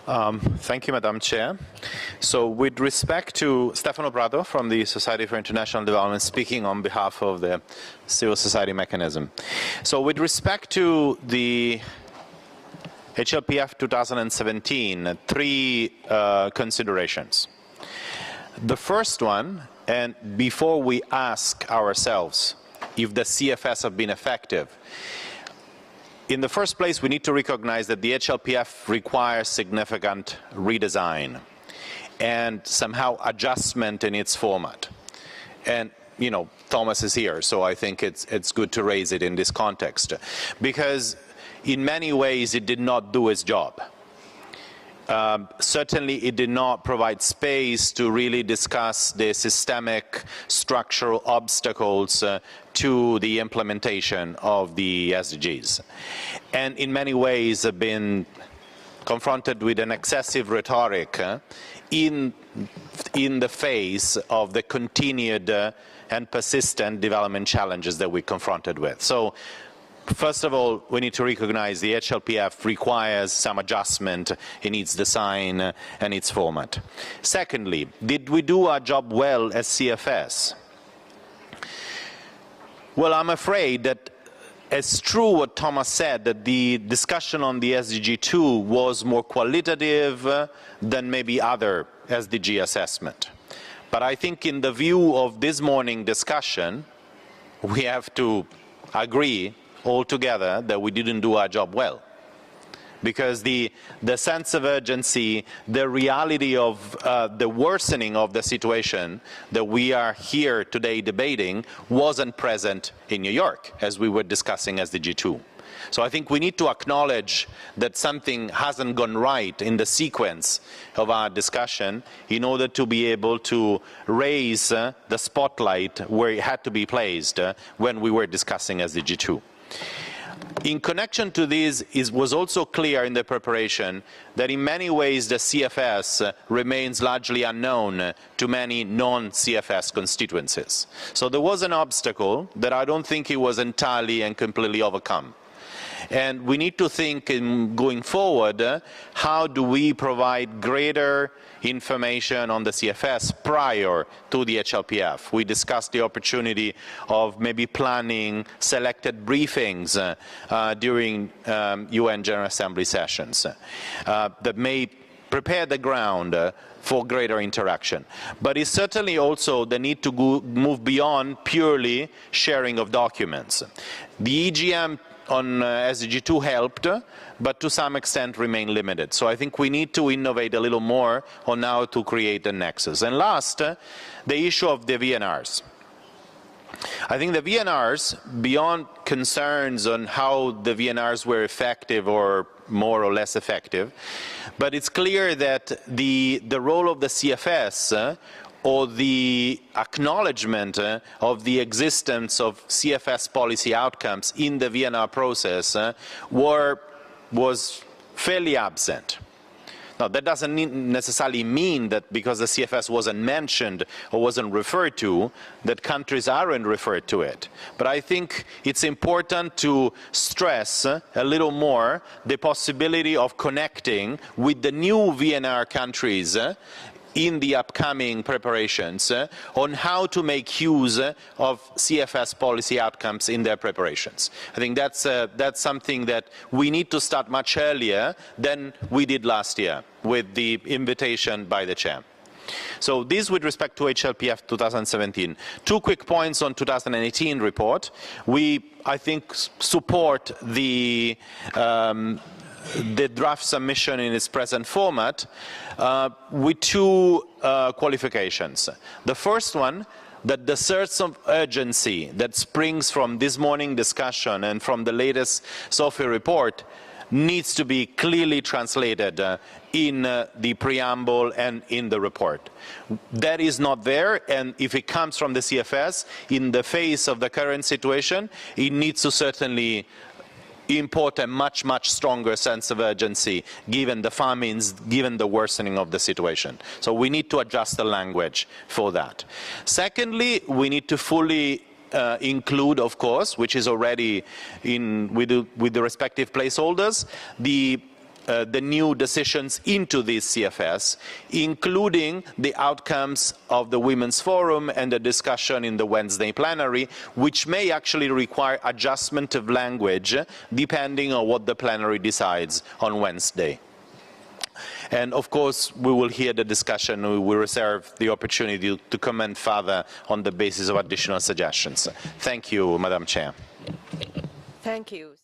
Thank you, Madam Chair. So with respect to Stefano Prato from the Society for International Development, speaking on behalf of the civil society mechanism. So with respect to the HLPF 2017, three considerations. The first one, and before we ask ourselves if the CFS have been effective, in the first place, we need to recognize that the HLPF requires significant redesign and somehow adjustment in its format. And, you know, Thomas is here, so I think it's good to raise it in this context. Because in many ways, it did not do its job. Certainly, it did not provide space to really discuss the systemic structural obstacles to the implementation of the SDGs. And in many ways have been confronted with an excessive rhetoric in the face of the continued and persistent development challenges that we're confronted with. So, first of all, we need to recognize the HLPF requires some adjustment in its design and its format. Secondly, did we do our job well as CFS? Well, I'm afraid that it's true what Thomas said, that the discussion on the SDG 2 was more qualitative than maybe other SDG assessment. But I think in the view of this morning discussion, we have to agree altogether that we didn't do our job well. Because the sense of urgency, the reality of the worsening of the situation that we are here today debating wasn't present in New York as we were discussing SDG 2. So I think we need to acknowledge that something hasn't gone right in the sequence of our discussion in order to be able to raise the spotlight where it had to be placed when we were discussing SDG 2. In connection to this, it was also clear in the preparation that in many ways the CFS remains largely unknown to many non-CFS constituencies. So there was an obstacle that I don't think it was entirely and completely overcome. And we need to think in going forward, how do we provide greater information on the CFS prior to the HLPF. We discussed the opportunity of maybe planning selected briefings during UN General Assembly sessions that may prepare the ground for greater interaction. But it's certainly also the need to move beyond purely sharing of documents. The EGM on SDG 2 helped, but to some extent remain limited. So I think we need to innovate a little more on how to create a nexus. And last, the issue of the VNRs. I think the VNRs, beyond concerns on how the VNRs were effective or more or less effective, but it's clear that the role of the CFS or the acknowledgement of the existence of CFS policy outcomes in the VNR process was fairly absent. Now, that doesn't necessarily mean that because the CFS wasn't mentioned or wasn't referred to, that countries aren't referred to it. But I think it's important to stress a little more the possibility of connecting with the new VNR countries in the upcoming preparations on how to make use of CFS policy outcomes in their preparations. I think that's something that we need to start much earlier than we did last year with the invitation by the chair. So this with respect to HLPF 2017. Two quick points on 2018 report. We, I think, support the draft submission in its present format with two qualifications. The first one, that the sense of urgency that springs from this morning discussion and from the latest SOFI report needs to be clearly translated in the preamble and in the report. That is not there, and if it comes from the CFS, in the face of the current situation, it needs to certainly import a much, much stronger sense of urgency given the famines, given the worsening of the situation. So we need to adjust the language for that. Secondly, we need to fully include, of course, which is already in with the respective placeholders, the the new decisions into this CFS, including the outcomes of the Women's Forum and the discussion in the Wednesday plenary, which may actually require adjustment of language depending on what the plenary decides on Wednesday. And of course, we will hear the discussion. We will reserve the opportunity to comment further on the basis of additional suggestions. Thank you, Madam Chair. Thank you.